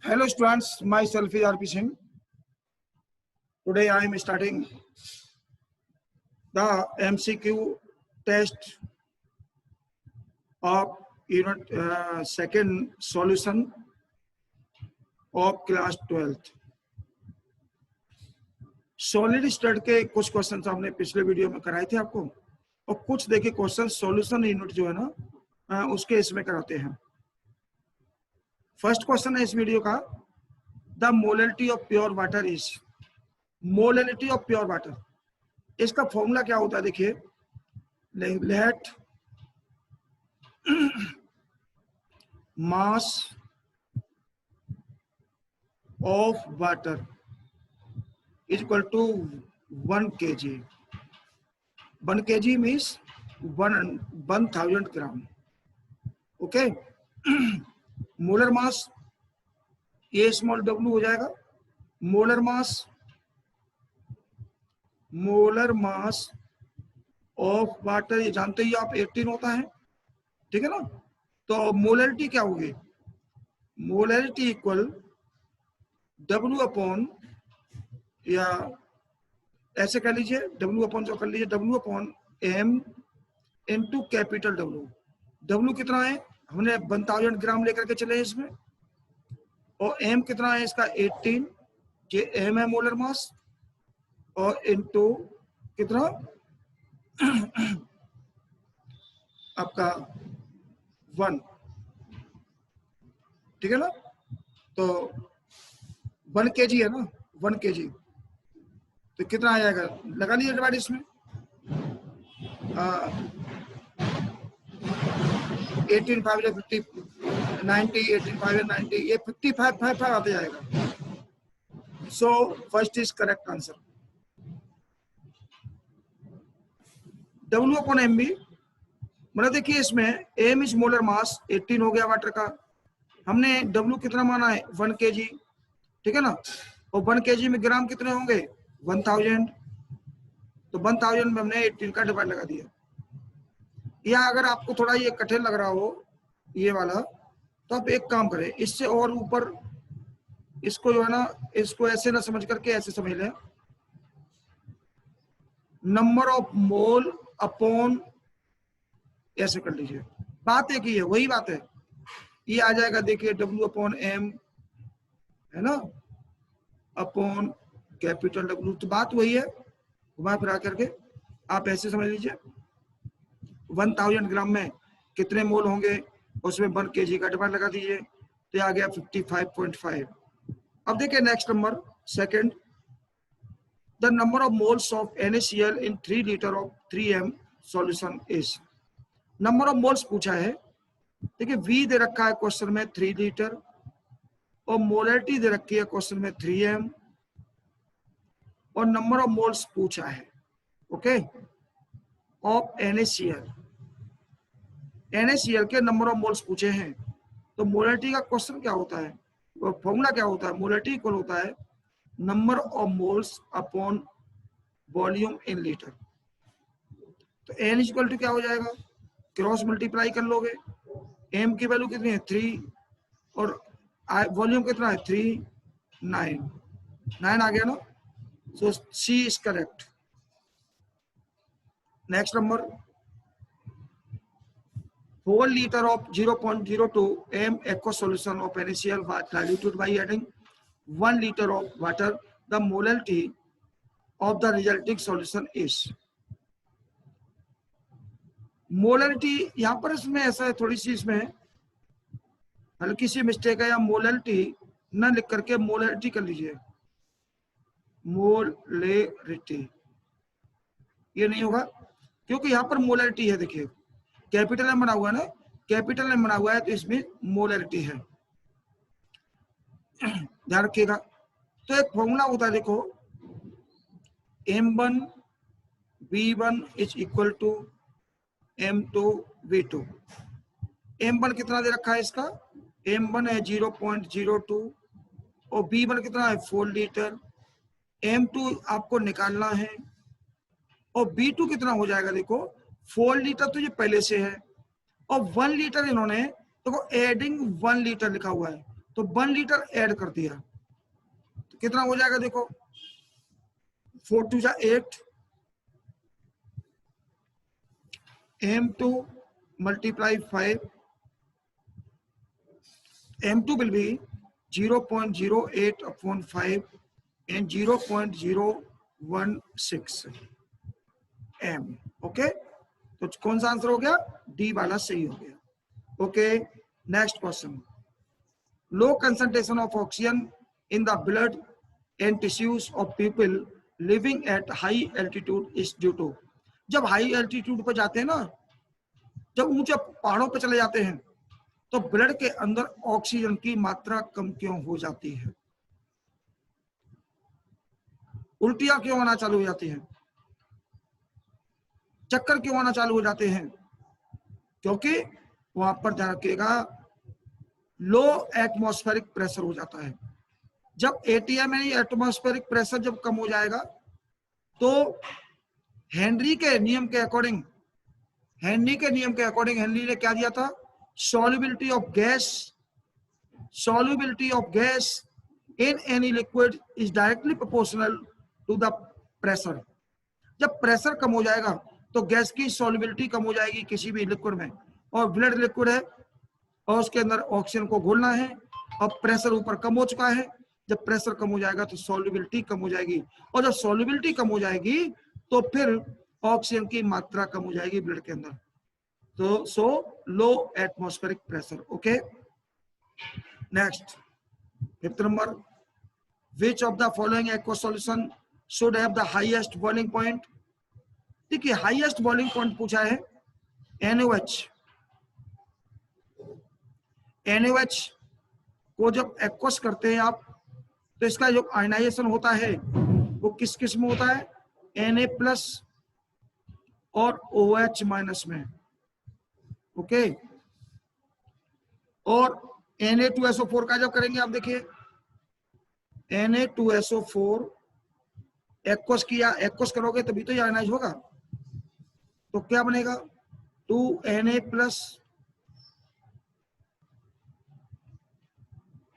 Hello students, myself is RP Singh. Today I am starting the MCQ test of unit second solution of class 12th. Solid state के कुछ question हमने पिछले video में कराए थे आपको, और कुछ देखिए क्वेश्चन सॉल्यूशन यूनिट जो है ना उसके इसमें कराते हैं। फर्स्ट क्वेश्चन है इस वीडियो का, the molality of pure water is. Molality of pure water, इसका फॉर्मूला क्या होता है देखिए, let mass of water is equal to 1 kg. 1 kg means 1000 gram. Okay. Molar mass a small W हो जाएगा। मोलर मास ऑफ वाटर ये जानते ही आप 18 होता है, ठीक है ना। तो मोलैलिटी क्या होगी, मोलैलिटी इक्वल डब्ल्यू अपॉन, या ऐसे कर लीजिए W अपॉन, जो कर लीजिए W upon M into capital W। W कितना है, हमने 1000 ग्राम लेकर के चले इसमें, और M कितना है इसका 18, ये M है मोलर मास, और इनटू कितना आपका 1, ठीक है ना। तो 1 kg है ना, 1 kg तो कितना आ जाएगा, लगा लीजिए डिवाइड इसमें। 18 5 50 90, 18 5 90, ये 55 आते जाएगा। So first is correct answer. W upon m b, मतलब देखिए इसमें एम इज मोलर मास 18 हो गया वाटर का, हमने W कितना माना है 1 kg, ठीक है ना, और 1 kg में ग्राम कितने होंगे 1000, तो 1000 में हमने 18 का डिवाइड लगा दिया। या अगर आपको थोड़ा ये कठिन लग रहा हो ये वाला, तो आप एक काम करें, इससे और ऊपर इसको जो है ना, इसको ऐसे ना समझ करके ऐसे समझ लें, नंबर ऑफ मोल अपॉन, ऐसे कर लीजिए। बात एक ही है, वही बात है, ये आ जाएगा देखिए W अपॉन M है ना, अपॉन कैपिटल W, तो बात वही है, घुमा फिरा करके आप ऐसे समझ लीजिए 1000 ग्राम में कितने मोल होंगे, उसमें 1 kg का डिवाइड लगा दीजिए, तो आ गया 55.5। अब देखिए next number second, the number of moles of NaCl in 3 litre of 3m solution is. Number of moles पूछा है, देखिए V दे रखा है क्वेश्चन में 3 लीटर, और मोलैलिटी दे रखी है क्वेश्चन में 3m, और नंबर ऑफ मोल्स पूछा है, ओके, ऑफ NaCl। NaCl के नंबर ऑफ मोल्स पूछे हैं, तो मोलैलिटी का क्वेश्चन क्या होता है, फॉर्मूला क्या होता है, मोलैलिटी इक्वल होता है number of moles upon volume in litre. तो N इक्वल टू क्या हो जाएगा, क्रॉस मल्टीप्लाई कर लोगे, M की वैल्यू कितनी है 3, और वॉल्यूम कितना है 3, 9 आ गया ना, सो C is correct. Next number, 4 liter of 0.02 m aqueous solution of NaCl was diluted by adding 1 liter of water. The molality of the resulting solution is। Molality यहाँ पर इसमें ऐसा है, थोड़ी सी इसमें हल्की सी मिस्टेक है, या मोलैलिटी न लिख करके मोलैलिटी कर लीजिए, मोलैलिटी ये नहीं होगा, क्योंकि यहाँ पर मोलैलिटी है, देखिए कैपिटल में बना हुआ है ना, कैपिटल में बना हुआ है, तो इसमें मोलैलिटी है, ध्यान रखिएगा। तो एक फॉर्मूला होता है देखो, M1 V1 is equal to M2 V2। M1 कितना दे रखा है इसका, M1 है 0.02, और V1 कितना है 4 लीटर, M2 आपको निकालना है, और B2 कितना हो जाएगा देखो 4 लीटर, तो ये पहले से है, और 1 लीटर इन्होंने देखो एडिंग 1 लीटर लिखा हुआ है, तो 1 लीटर ऐड कर दिया तो कितना हो जाएगा देखो, 4 2 जा 8, M2 multiply 5, M2 will be 0.08 upon 5 and 0.016 M. Okay, तो कौन सा आंसर हो गया, डी वाला सही हो गया। Okay, next question, low concentration of oxygen in the blood and tissues of people living at high altitude is due to. जब हाई एल्टीट्यूड पर जाते हैं ना, जब ऊंचे पहाड़ों पर चले जाते हैं तो ब्लड के अंदर ऑक्सीजन की मात्रा कम क्यों हो जाती है, उल्टियां क्यों आना चालू हो जाती हैं, चक्कर क्यों आना चालू हो जाते हैं, क्योंकि वहां पर ध्यान रखिएगा लो एटमॉस्फेरिक प्रेशर हो जाता है। जब एटीएम यानी एटमॉस्फेरिक प्रेशर जब कम हो जाएगा तो हेनरी के नियम के अकॉर्डिंग, हेनरी ने क्या दिया था, solubility of gas in any liquid is directly proportional to the pressure। जब प्रेशर कम हो जाएगा तो गैस की solubility कम हो जाएगी किसी भी लिक्विड में, और ब्लड लिक्विड है और उसके अंदर ऑक्सीजन को घोलना है, अब प्रेशर ऊपर कम हो चुका है, जब प्रेशर कम हो जाएगा तो solubility कम हो जाएगी, और जब solubility कम हो जाएगी तो फिर ऑक्सीजन की मात्रा कम हो जाएगी ब्लड के अंदर, तो so low atmospheric pressure. Okay, next 5th number, which of the following aqua solution should have the highest boiling point. देखिए हाईएस्ट बॉइलिंग पॉइंट पूछा है NaOH। NaOH को जब एक्वस करते हैं आप तो इसका जो आयनाइजेशन होता है वो किस किस में होता है, Na+ और OH- में। ओके, और Na2SO4 का जब करेंगे आप देखिए Na2SO4 एक्वस किया, एक्वस करोगे तभी तो आयनाइज होगा, तो क्या बनेगा 2Na+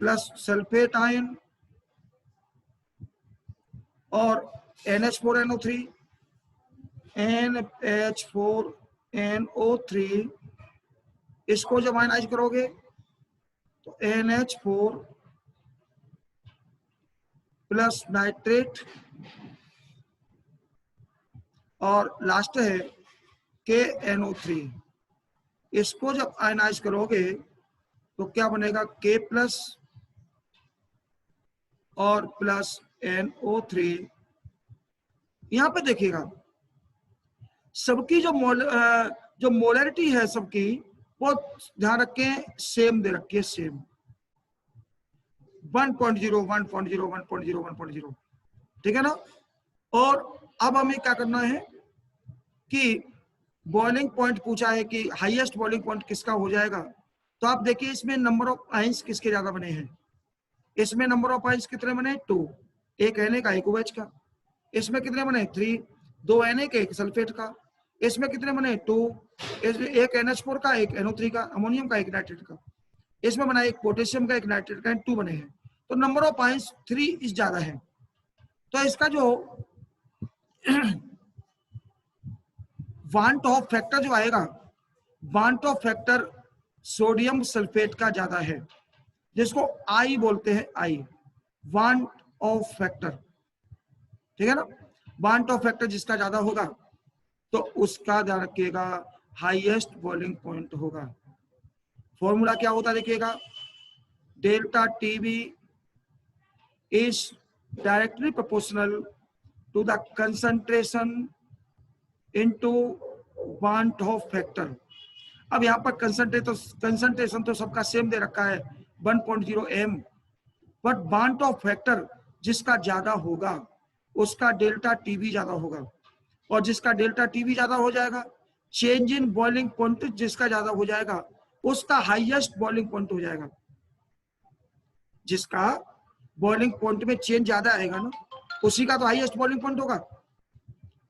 प्लस सल्फेट आयन और NH4NO3 NH4NO3, इसको जब आयनाइज करोगे तो NH4 प्लस नाइट्रेट और लास्ट है KNO3, इसको जब आयनाइज करोगे तो क्या बनेगा K+ और प्लस NO3। यहां पे देखिएगा सबकी जो मोलरिटी है सबकी वो ध्यान रखें सेम दे रखी है, सेम 1.0 1.0 1.0 1.0, ठीक है ना। और अब हमें क्या करना है कि बॉइलिंग पॉइंट पूछा है कि हाईएस्ट बॉइलिंग पॉइंट किसका हो जाएगा, तो आप देखिए इसमें नंबर ऑफ आयंस किसके ज्यादा बने हैं, इसमें नंबर ऑफ आयंस कितने बने 2, एक Na का एक OH का, इसमें कितने बने 3, 2 Na के एक सल्फेट का, इसमें कितने बने 2, एक NH4 का एक NO3 का, अमोनियम का एक नाइट्रेट का, इसमें बना एक पोटेशियम का एक नाइट्रेट का, 2 बने हैं, तो नंबर ऑफ आयंस 3 इस ज्यादा है। तो इसका जो वांट ऑफ फैक्टर जो आएगा, want Hoff factor sodium sulphate का ज्यादा है, जिसको आई बोलते हैं, आई वांट ऑफ फैक्टर, ठीक है ना। वांट ऑफ फैक्टर जिसका ज्यादा होगा तो उसका ध्यान रखिएगा हाईएस्ट बॉइलिंग पॉइंट होगा। फॉर्मूला क्या होता है देखिएगा, delta TB is directly proportional to the concentration into van't Hoff factor. अब यहाँ पर कंसंट्रेशन तो सबका सेम दे रखा है 1.0 m, but want Hoff factor जिसका ज्यादा होगा उसका डेल्टा टीबी ज्यादा होगा, और जिसका डेल्टा टीबी ज्यादा हो जाएगा, चेंज इन बॉइलिंग पॉइंट जिसका ज्यादा हो जाएगा उसका हाईएस्ट बॉइलिंग पॉइंट हो जाएगा। जिसका बॉइलिंग पॉइंट में चेंज ज्यादा आएगा ना उसी का तो हाईएस्ट बॉइलिंग पॉइंट होगा,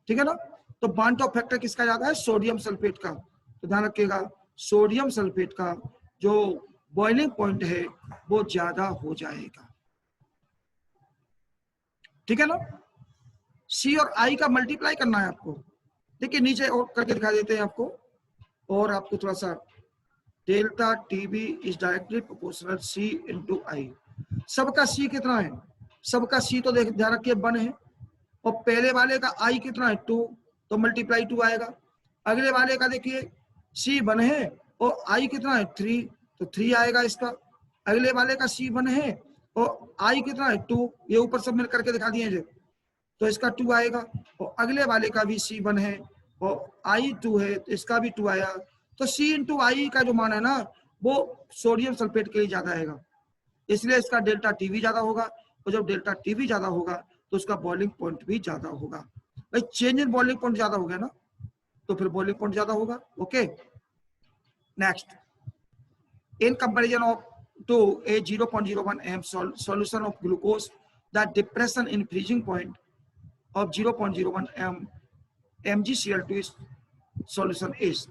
ठीक है ना। तो वांट ऑफ फैक्टर किसका ज्यादा है, सोडियम सल्फेट का, तो ध्यान रखिएगा सोडियम सल्फेट का जो बॉइलिंग पॉइंट है वो ज्यादा हो जाएगा। ठीक है ना। सी और आई का मल्टीप्लाई करना है आपको। देखिए नीचे और करके दिखा देते हैं आपको, और आपको थोड़ा सा, delta TB is directly proportional C into I. सबका सी कितना है, सबका सी तो देख ध्यान रखिए 1 है, और पहले वाले का आई कितना है 2, तो मल्टीप्लाई 2 आएगा। अगले वाले का देखिए सी 1 है और आई कितना है 3, तो 3 आएगा इसका। अगले वाले का सी 1 है और आई कितना है 2, ये ऊपर सब मिल करके दिखा दिए, तो इसका 2 आएगा। और अगले वाले का भी सी 1 है और आई 2 है, तो इसका भी 2 आया। तो सी इंटू आई का जो मान है ना, वो सोडियम सल्फेट के लिए ज्यादा आएगा, इसलिए इसका डेल्टा टीवी ज्यादा होगा। और जब डेल्टा टीवी ज्यादा होगा तो उसका बॉइलिंग पॉइंट भी ज्यादा होगा। भाई चेंज इन बॉइलिंग पॉइंट ज्यादा हो गया ना, तो फिर बॉइलिंग पॉइंट ज्यादा होगा। Okay, next, in comparison of two a 0.01 m solution of glucose, the depression in freezing point of 0.01 m MgCl2 solution is,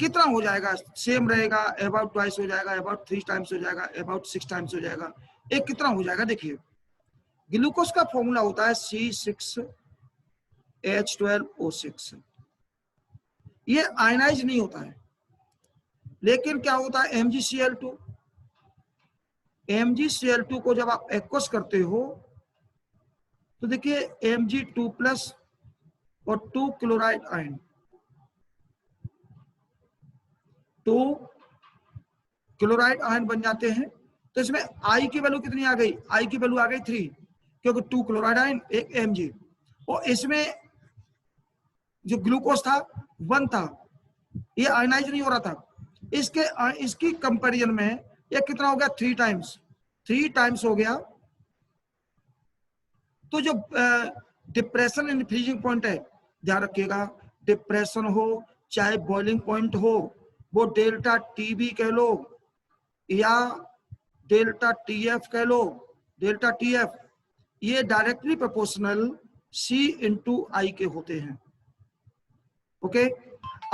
कितना हो जाएगा, सेम रहेगा, अबाउट ट्वाइस हो जाएगा, अबाउट 3 टाइम्स हो जाएगा, अबाउट 6 टाइम्स हो जाएगा, एक कितना हो जाएगा। देखिए ग्लूकोज का फॉर्मूला होता है C6H12O6, ये आयनाइज नहीं होता है, लेकिन क्या होता है MgCl2। MgCl2 को जब आप एक्वस करते हो तो देखिए Mg2+ और 2 क्लोराइड आयन, 2 क्लोराइड आयन बन जाते हैं। तो इसमें आई की वैल्यू कितनी आ गई, आई की वैल्यू आ गई 3, क्योंकि 2 क्लोराइड आयन, एक Mg, और इसमें जो ग्लूकोज था 1 था, ये आयनाइज नहीं हो रहा था। इसकी कंपैरिजन में ये कितना हो गया, 3 टाइम्स, 3 टाइम्स हो गया। तो जो डिप्रेशन इन फ्रीजिंग पॉइंट है, ध्यान रखिएगा, डिप्रेशन हो चाहे बॉइलिंग पॉइंट हो, वो डेल्टा टीबी कह लो या डेल्टा टीएफ कह लो, डेल्टा टीएफ, ये डायरेक्टली प्रोपोर्शनल सी इंटू आई के होते हैं। ओके,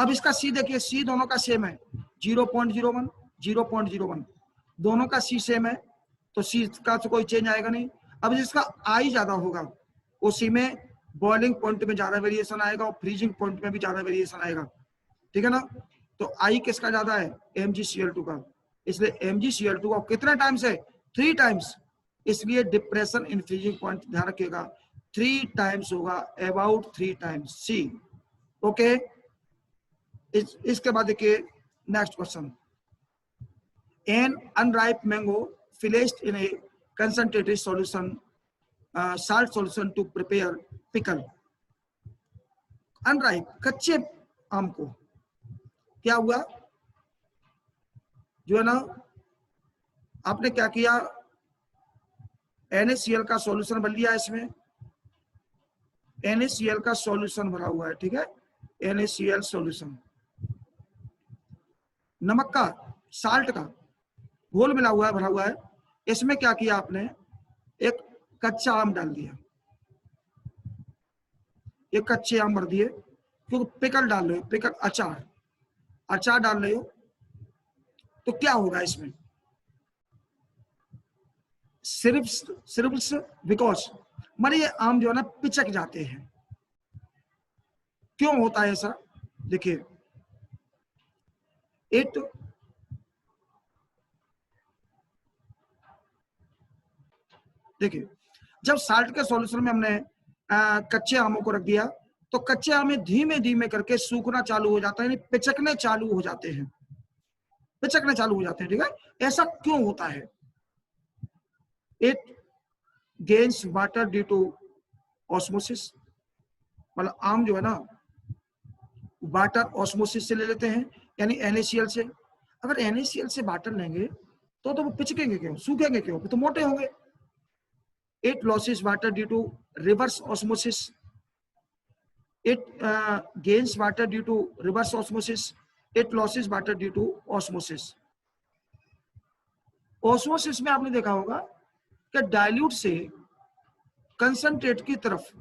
अब इसका सी देखिए, सी दोनों का सेम है, 0.01 0.01, दोनों का सी सेम है, तो सी का तो कोई चेंज आएगा नहीं। अब जिसका आई ज्यादा होगा उसी में बॉइलिंग पॉइंट में ज्यादा वेरिएशन आएगा और फ्रीजिंग पॉइंट में भी ज्यादा वेरिएशन आएगा। ठीक है ना। तो आई किसका ज्यादा है, MgCl2 का, इसलिए MgCl2 का कितने टाइम्स है, 3 टाइम्स, इसलिए डिप्रेशन इन फ्रीजिंग पॉइंट ध्यान रखिएगा 3 टाइम्स होगा, अबाउट 3 टाइम्स सी। ओके, इसके बाद देखिए next question, an unripe mango placed in a concentrated solution, salt solution to prepare pickle। Unripe कच्चे आम को क्या हुआ, जो है ना, आपने क्या किया, NaCl का सॉल्यूशन भर लिया, इसमें NaCl का सॉल्यूशन भरा हुआ है। ठीक है, NaCl सॉल्यूशन, नमक का, साल्ट का घोल मिला हुआ है, भरा हुआ है। इसमें क्या किया आपने, एक कच्चा आम डाल दिया, एक कच्चे आम भर दिए, क्योंकि पिकल डाल रहे हो, पिकल अचार, अचार डाल रहे हो, तो क्या होगा इसमें, सिर्फ बिकॉज माने ये आम जो है ना पिचक जाते हैं। क्यों होता है ऐसा, देखिए देखिए जब साल्ट के सॉल्यूशन में हमने कच्चे आमों को रख दिया, तो कच्चे आम धीमे धीमे करके सूखना चालू हो जाता है, यानी पिचकने चालू हो जाते हैं, पिचकने चालू हो जाते हैं। ठीक है, ऐसा क्यों होता है, it gains water due to osmosis, मतलब आम जो है ना वाटर ऑस्मोसिस से ले लेते हैं, यानी NaCl से। अगर NaCl से वाटर लेंगे तो वो पिचकेंगे क्यों, सूखेंगे क्यों, तो मोटे होंगे। It loses water due to reverse osmosis. It gains water due to reverse osmosis. It loses water due to osmosis. Osmosis में आपने देखा होगा कि डाइल्यूट से कंसंट्रेट की तरफ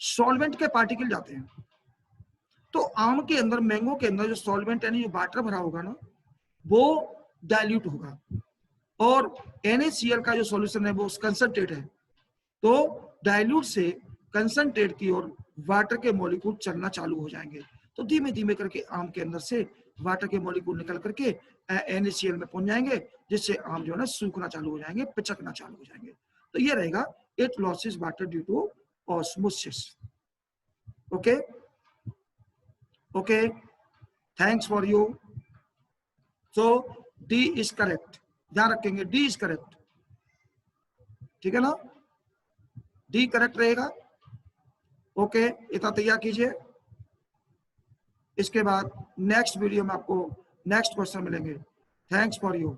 सॉल्वेंट के पार्टिकल जाते हैं। तो आम के अंदर, मैंगो के अंदर जो सॉल्वेंट यानी जो वाटर भरा होगा ना, वो डाइल्यूट होगा, और NaCl का जो सॉल्यूशन है वो कंसंट्रेट है, तो डाइल्यूट से कंसंट्रेट की ओर वाटर के मॉलिक्यूल चलना चालू हो जाएंगे। तो धीमे धीमे करके आम के अंदर से वाटर के मॉलिक्यूल निकल करके NaCl में पहुंच जाएंगे, जिससे आम जो है ना सूखना चालू हो जाएंगे, पिचकना चालू हो जाएंगे। तो ये रहेगा it loses water due to osmosis. Okay okay, thanks for you. So D is correct, ध्यान रखेंगे डी इज करेक्ट, ठीक है ना, डी करेक्ट रहेगा। ओके, इतना तैयार कीजिए। इसके बाद नेक्स्ट वीडियो में आपको नेक्स्ट क्वेश्चन मिलेंगे। Thanks for you.